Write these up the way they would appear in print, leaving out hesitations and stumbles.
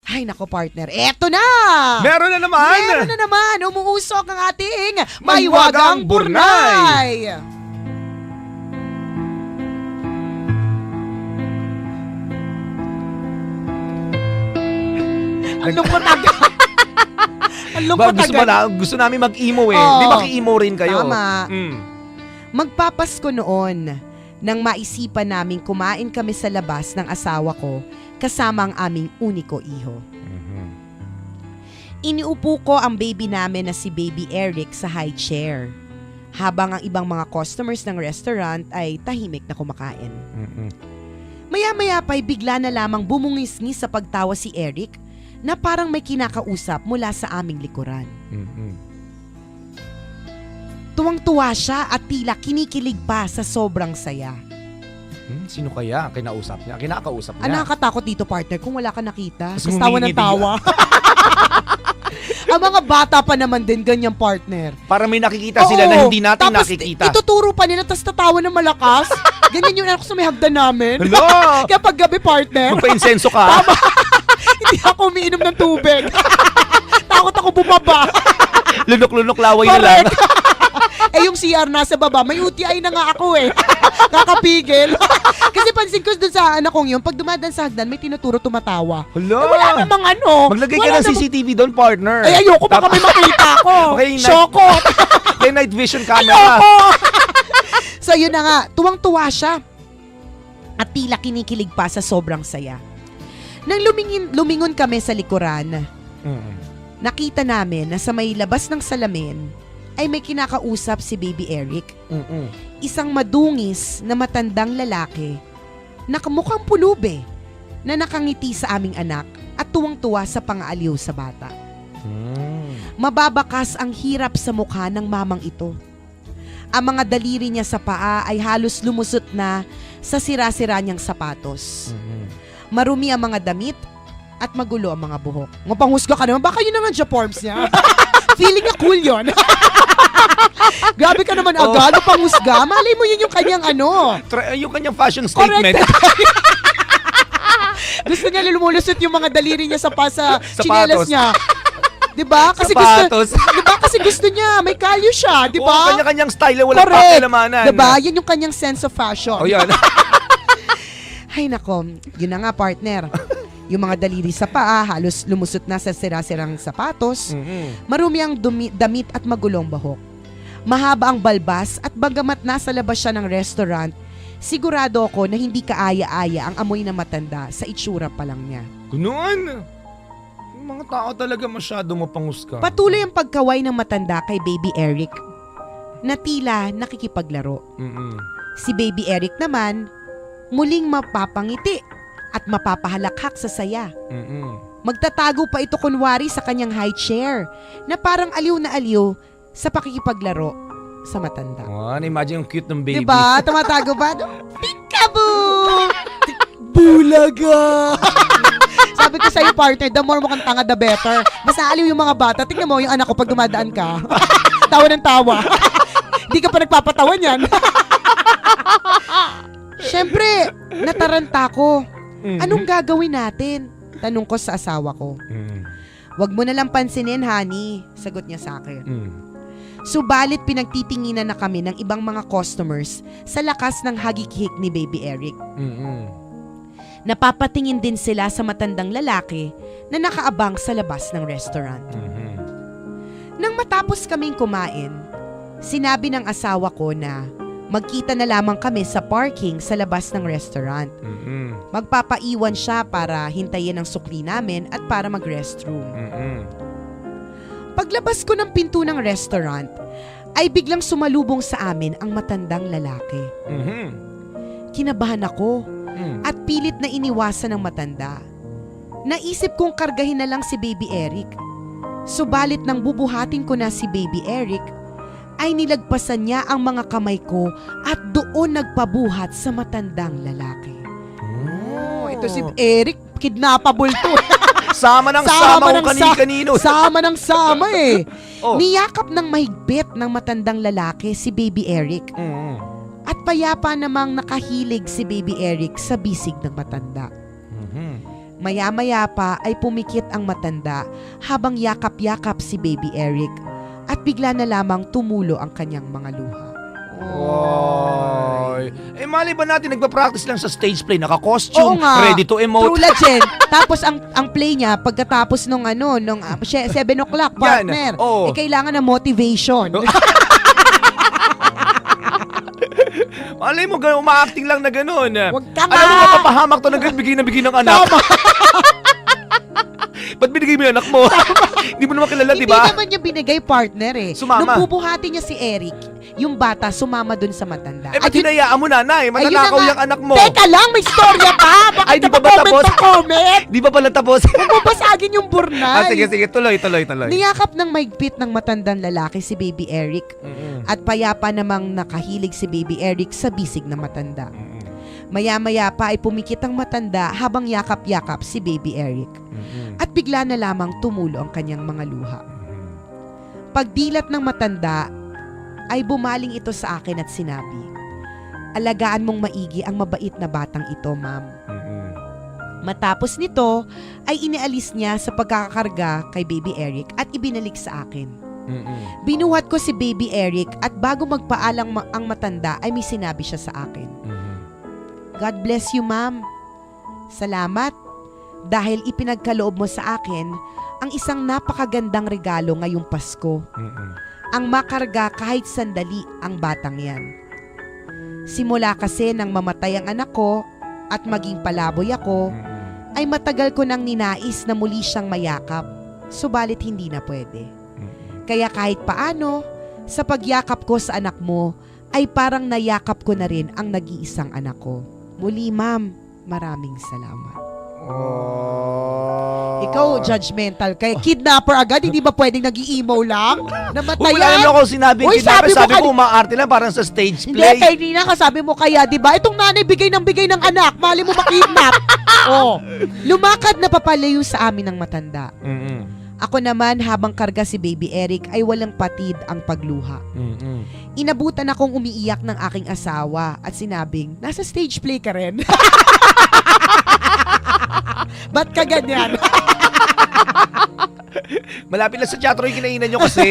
Ay, nako partner, eto na! Meron na naman! Meron na naman! Umuusok ang ating Maywagang Burnay! Ang lungkot agad. Ang lungkot agad. Gusto namin mag-emo eh. Oo. Di ba ki-emo rin kayo? Tama. Mm. Magpapasko noon nang maisipan namin kumain kami sa labas ng asawa ko kasama ang aming uniko iho. Iniupo ko ang baby namin na si Baby Eric sa high chair, habang ang ibang mga customers ng restaurant ay tahimik na kumakain. Maya-maya pa'y bigla na lamang bumungis-ngis sa pagtawa si Eric na parang may kinakausap mula sa aming likuran. Tuwang-tuwa siya at tila kinikilig pa sa sobrang saya. Sino kaya kinakausap niya? Kinakausap niya. Ang nakakatakot dito, partner, kung wala ka nakita. Mas Tapos tawa ng ngumingiti tawa. Ang mga bata pa naman din, ganyan, partner. Para may nakikita sila na hindi natin tapos, nakikita. Ituturo pa nila, tapos tatawa ng malakas. Ganyan yung anak ko sa may hagdan namin. Hello! Kaya pag gabi, partner, Magpa-insenso ka. hindi ako umiinom ng tubig. Takot ako bumaba. Lunok-lunok laway na lang. Yung CR nasa baba, may UTI na nga ako eh. Kakapigil. Kasi pansin ko dun sa anak kong yun, pag dumadaan sa hagdan, may tinuturo tumatawa. Hello! Wala namang ano. Maglagay ka wala ng CCTV doon, partner. Ay, ayoko baka may makita ko. Okay, Shokot. May night vision camera. Ayoko. So yun na nga, tuwang-tuwa siya. At tila kinikilig pa sa sobrang saya. Nang lumingon kami sa likuran, nakita namin na sa may labas ng salamin ay may kinakausap si Baby Eric. Isang madungis na matandang lalaki na mukhang pulube na nakangiti sa aming anak at tuwang-tuwa sa pang-aaliw sa bata. Mababakas ang hirap sa mukha ng mamang ito. Ang mga daliri niya sa paa ay halos lumusot na sa sira-sira niyang sapatos. Marumi ang mga damit at magulo ang mga buhok. Panghusga ka naman, baka yun ang Japorms niya. Feeling niya cool yun. Grabe ka naman agad, panghusga. Malay mo yun yung kanyang ano. Yung kanyang fashion statement. Gusto niya lumulusot yung mga daliri niya sa Sapatos. chinelas niya. Diba? Kasi Sapatos. kasi gusto niya, may kalyo siya, diba? Oo, kanya-kanyang style, wala Correct. pakilamanan. Diba? Yan yung kanyang sense of fashion. O yan. Ay nako, yun na nga partner. Yung mga daliri sa paa, halos lumusot na sa sira-sirang sapatos. Marumi ang damit at magulong bahok. Mahaba ang balbas at bagamat nasa labas siya ng restaurant, sigurado ako na hindi kaaya-aya ang amoy na matanda sa itsura pa lang niya. Ganun. Yung mga tao talaga masyado mapangusga. Patuloy ang pagkaway ng matanda kay Baby Eric na tila nakikipaglaro. Si Baby Eric naman, muling mapapangiti at mapapahalakhak sa saya. Magtatago pa ito kunwari sa kanyang high chair na parang aliw na aliw sa pakikipaglaro sa matanda. Imagine yung cute ng baby. Diba? Tumatago ba? Peekaboo! Bulaga! Sabi ko sa'yo, partner, the more mo kang tanga, the better. Basta aliw yung mga bata. Tingnan mo yung anak ko pag dumadaan ka. Tawa ng tawa. Hindi ka pa nagpapatawa niyan. Siyempre, nataranta ko. Anong gagawin natin? Tanong ko sa asawa ko. Wag mo na lang pansinin, honey. Sagot niya sa akin. Subalit pinagtitinginan na kami ng ibang mga customers sa lakas ng hagik-hik ni Baby Eric. Napapatingin din sila sa matandang lalaki na nakaabang sa labas ng restaurant. Nang matapos kaming kumain, sinabi ng asawa ko na magkita na lamang kami sa parking sa labas ng restaurant. Magpapaiwan siya para hintayin ang sukli namin at para mag-restroom. Paglabas ko ng pinto ng restaurant, ay biglang sumalubong sa amin ang matandang lalaki. Kinabahan ako at pilit na iniwasan ng matanda. Naisip kong kargahin na lang si Baby Eric. Subalit nang bubuhatin ko na si Baby Eric, ay nilagpasan niya ang mga kamay ko at doon nagpabuhat sa matandang lalaki. Ito si Eric, kidnappable to. Sama ng sama kung kanino. Sama ng sama eh. Niyakap ng mahigpit ng matandang lalaki si Baby Eric. At payapa namang nakahilig si Baby Eric sa bisig ng matanda. Maya-maya pa ay pumikit ang matanda habang yakap-yakap si Baby Eric at bigla na lamang tumulo ang kanyang mga luha. Oy. Mali ba natin nagpa-practice lang sa stage play, naka-costume, Oo nga. ready to emote. True legend. Tapos ang play niya pagkatapos nung 7 o'clock, partner. oo. Kailangan ng motivation. Malay mo, uma-acting lang na gano'n. Wag ka Alam mo, nga. mapapahamak to na bigay ng anak. Tama. Ba't binigay mo yung anak mo? Hindi mo naman kilala, di Hindi ba? naman niya binigay, partner eh. Sumama. Nung bubuhati niya si Eric, yung bata sumama dun sa matanda. Ba't hinayaan mo, nanay? Mananakaw yung anak mo. Teka lang, may storya pa! Bakit Ay, di ka pa ba tapos? comment? Di ba pala tapos? Huwag mo basagin yung burnay. Sige, tuloy. Niyakap ng maigpit ng matandang lalaki si Baby Eric Mm-mm. at payapa namang nakahilig si Baby Eric sa bisig na matanda. Mm-mm. Maya-maya pa ay pumikit ang matanda habang yakap-yakap si Baby Eric Mm-mm. at bigla na lamang tumulo ang kanyang mga luha. Pagdilat ng matanda ay bumaling ito sa akin at sinabi, "Alagaan mong maigi ang mabait na batang ito, ma'am." Mm-mm. Matapos nito ay inialis niya sa pagkakakarga kay Baby Eric at ibinalik sa akin. Mm-mm. Binuhat ko si Baby Eric at bago magpaalang ang matanda ay may sinabi siya sa akin, Mm-mm. "God bless you, ma'am. Salamat dahil ipinagkaloob mo sa akin ang isang napakagandang regalo ngayong Pasko. Mm-mm. Ang makarga kahit sandali ang batang yan. Simula kasi nang mamatay ang anak ko at maging palaboy ako, Mm-mm. ay matagal ko nang ninais na muli siyang mayakap, subalit hindi na pwede. Mm-mm. Kaya kahit paano, sa pagyakap ko sa anak mo, ay parang nayakap ko na rin ang nag-iisang anak ko. Muli, ma'am, maraming salamat." Oh. Ikaw, judgmental. Kaya kidnapper agad, hindi ba pwedeng nag-i-emo lang? Namatayan? Wala naman ako sinabing Uy, kidnapper. sabi mo Sabi ko, umaarte lang parang sa stage Hindi, play. kay Nina, kasabi mo kaya, di ba? Itong nanay bigay ng anak, mali mo makidnap. Oh. Lumakad na papalayo sa amin ng matanda. Mm-mm. Ako naman, habang karga si Baby Eric, ay walang patid ang pagluha. Mm-mm. Inabutan akong umiiyak ng aking asawa at sinabing, "Nasa stage play ka rin." Ba't ka ganyan? Malapit lang sa teatro yung kinainan nyo kasi.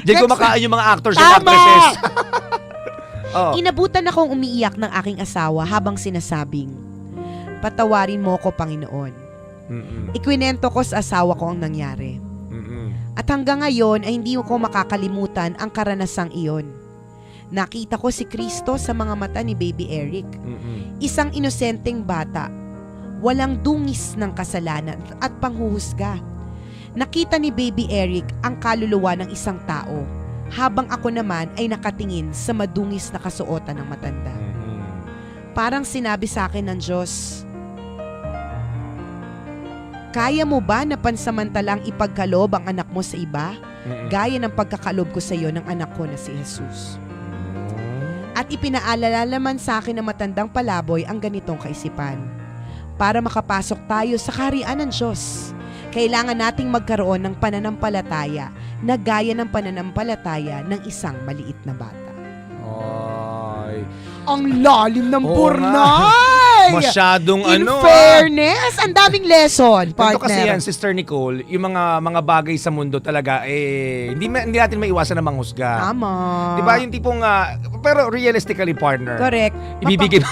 Diyan kumakain yung mga actors and Tama! actresses. Oh. Inabutan akong umiiyak ng aking asawa habang sinasabing, "Patawarin mo ko, Panginoon." Mm-mm. Ikwinento ko sa asawa ko ang nangyari. Mm-mm. At hanggang ngayon ay hindi ko makakalimutan ang karanasang iyon. Nakita ko si Kristo sa mga mata ni Baby Eric. Mm-mm. Isang inosenteng bata, walang dungis ng kasalanan at panghuhusga. Nakita ni Baby Eric ang kaluluwa ng isang tao, habang ako naman ay nakatingin sa madungis na kasuotan ng matanda. Mm-mm. Parang sinabi sa akin ng Diyos, "Kaya mo ba na pansamantalang ipagkalob ang anak mo sa iba? Mm-mm. Gaya ng pagkakalob ko sa iyo ng anak ko na si Jesus." At ipinaalala naman sa akin ng matandang palaboy ang ganitong kaisipan. Para makapasok tayo sa kaharian ng Diyos, kailangan nating magkaroon ng pananampalataya na gaya ng pananampalataya ng isang maliit na bata. Ay. Ang lalim ng Oo burnay! Masyadong In ano. fairness, ang daming lesson, partner. Ito kasi yan, Sister Nicole, yung mga bagay sa mundo talaga, hindi natin maiwasan na manghusga. Tama. Diba yung tipong, pero realistically, partner. Correct. Ibibigay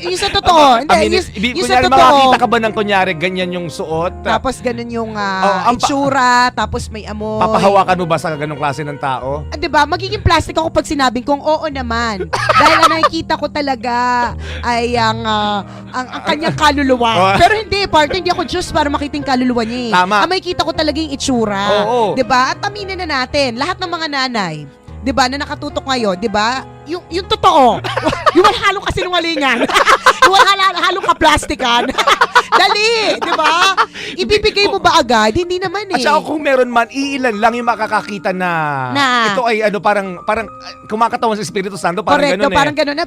Yung sa totoo. Hindi, yung sa kunyari, totoo. makakita ka ba ng kunyari, ganyan yung suot? Tapos ganun yung ang itsura, tapos may amoy. Papahawakan mo ba sa ganong klase ng tao? 'Di ba? Magiging plastic ako pag sinabing kong oo naman. Dahil ang nakikita ko talaga ay ang kanyang kaluluwa. Oh. Pero hindi, partner, hindi ako Diyos para makita yung kaluluwa niya. Eh. Tama. Ang makikita ko talaga yung itsura. Oo. 'Di ba? At aminin na natin, lahat ng mga nanay, 'di ba, na nakatutok ngayon, 'di ba? Yung totoo. Yung halong kasinungalingan. Yung halong kaplastikan. Dali, 'di ba? Ibibigay mo ba agad? Hindi naman eh. At saka kung meron man, iilan lang yung makakakita na, ito ay parang kumakatawan sa Espiritu Santo, parang Correct, ganun parang gano'n na,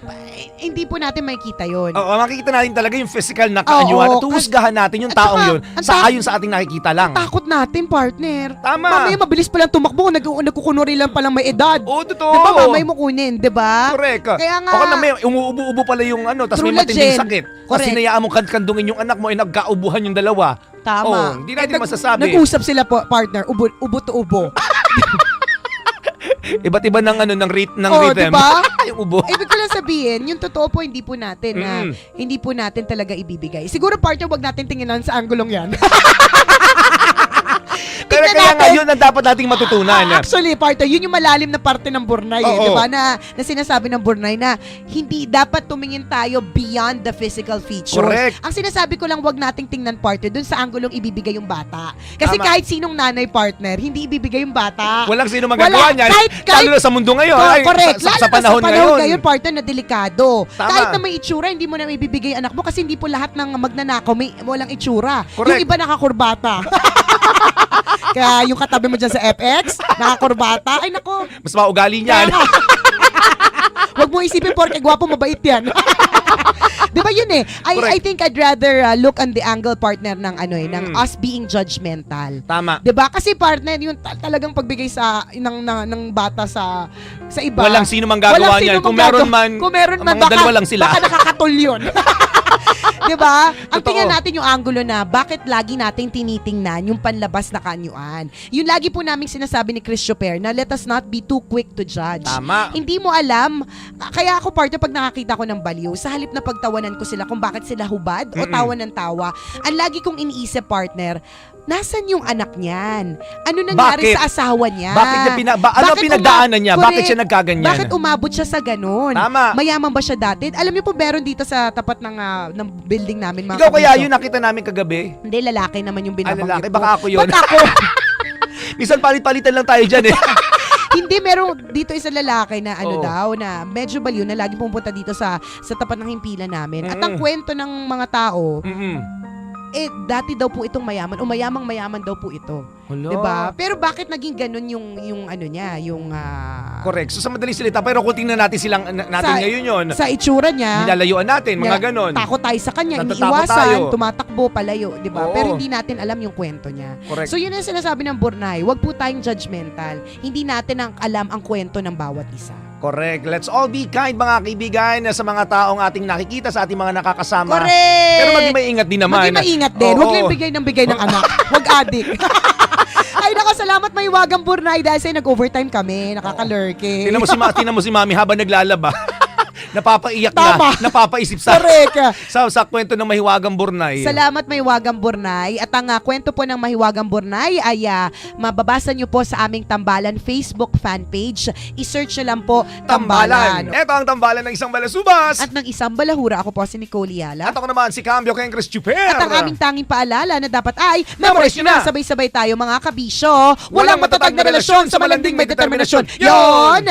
hindi po natin makikita yun. Oo, makikita natin talaga yung physical na kaanyuan at huhusgahan natin yung At taong saka, yun ayon sa ating nakikita lang. Takot natin, partner. Tama. Mamaya mabilis pa lang tumakbo, nagkukunwari lang palang may edad. Oo, totoo. Diba, mamaya mo kunin, diba? Correct. Kaya nga, O kung may umuubo-ubo pala yung tas may True matinding legend. sakit. Tapos Correct. sinayaan mong kandungin yung anak mo, nagkaubuhan yung dalawa. tama. Hindi natin masasabi. Nag-usap sila po, partner, ubo to ubo. Iba't iba ng rate ng Oh, rhythm. diba? yung ubo. Ibig ko lang sabihin, yung totoo po, hindi po natin hindi po natin talaga ibibigay. Siguro, partner, wag natin tinginan sa anggulong yan. Kaya Tingnan natin. ngayon ang dapat nating matutunan. Actually, partner, yun yung malalim na parte ng Burnay, Oo. di ba? Na sinasabi ng Burnay na hindi dapat tumingin tayo beyond the physical features. Correct. Ang sinasabi ko lang, wag nating tingnan, partner, dun sa anggulong ibibigay yung bata. Kasi Tama. kahit sinong nanay, partner, hindi ibibigay yung bata. Walang sino magagawa Wala. niyan. Kahit- Lalo na sa mundo ngayon. Correct. Sa Lalo na panahon ngayon. partner, na delikado. Tama. Kahit na may itsura, hindi mo na ibibigay anak mo kasi hindi po lahat ng magnanakaw may walang itsura. Correct. Yung iba nakakurbata. Kaya yung katabi mo dyan sa FX, nakakurbata, ay nako, Mas maugali kaya niyan. nga. Huwag mo isipin porke gwapo mabait yan. Di ba yun eh? I Correct. think I'd rather look on the angle, partner, ng ng us being judgmental. Tama. 'Di ba? Kasi, partner, yung talagang pagbigay sa ng bata sa iba. Walang sino mang gagawa Walang sino niyan. mang Kung meron man, baka, mga dalawa lang sila. Baka nakakatol yun. 'Di ba? Ang Totoo. tingnan natin yung angulo na bakit lagi nating tinitingnan yung panlabas na kaanyuan. Yung lagi po naming sinasabi ni Chris Choper na let us not be too quick to judge. Tama. Hindi mo alam. Kaya ako, partner, pag nakakita ko ng baliw, sa halip na pagtawanan ko sila kung bakit sila hubad o tawa ng tawa, ang lagi kong iniisip, partner, nasan yung anak niyan? Ano nangyari Bakit? sa asawa niya? Bakit niya ano Bakit pinagdaanan niya? Correct. Bakit siya nagkaganyan? Bakit umabot siya sa ganun? Tama. Mayaman ba siya dati? Alam niyo po, meron dito sa tapat ng building namin, mga Ikaw kaya kabisyo. yun nakita namin kagabi? Hindi, lalaki naman yung binabanggit lalaki. ko. Baka ako yun. Ba't ako? Minsan palit-palitan lang tayo dyan eh. Hindi, meron dito isang lalaki na Oo. daw, na medyo baliw, na lagi pumunta dito sa tapat ng himpilan namin. At ang kwento ng mga tao, dati daw po itong mayaman, o mayamang-mayaman daw po ito. Hello. 'Di ba? Pero bakit naging ganun yung ano niya, yung Correct. So sa madaling salita, pero kung tingnan natin silang natin ngayon yun, sa itsura niya, nilalayuan natin, mga ganon. takot tayo sa kanya, Natatakot iniiwasan, tayo. tumatakbo, palayo, 'di ba? Oo. Pero hindi natin alam yung kwento niya. Correct. So yun ang sinasabi ng Burnay, wag po tayong judgmental. Hindi natin alam ang kwento ng bawat isa. Correct. Let's all be kind, mga kaibigan, sa mga taong ating nakikita, sa ating mga nakakasama. Correct! Pero maging maingat din naman. Maging maingat din. Oo. Huwag lang bigay ng anak. Huwag adik. Ay, nako, salamat Maiwagang Burnay dahil sa'yo nag-overtime kami. Nakakalurke. Tingnan mo si Mami habang naglalaba. Napapaiyak Tama. na. Napapaisip sa Correct. sa kwento ng Mahiwagang Burnay. Salamat Maiwagang Burnay. At ang kwento po ng Mahiwagang Burnay ay mababasa nyo po sa aming Tambalan Facebook fanpage. I-search nyo lang po Tambalan. Ito ang tambalan ng isang balasubas. At ng isang balahura, ako po si Nicole Yala. At ako naman si Cambio Ken Chris Chuper. At ang aming tanging paalala na dapat ay Memorize memorize nyo na. na. Sabay-sabay tayo mga kabisyo. Walang matatag na relasyon sa malanding may determinasyon. Yon!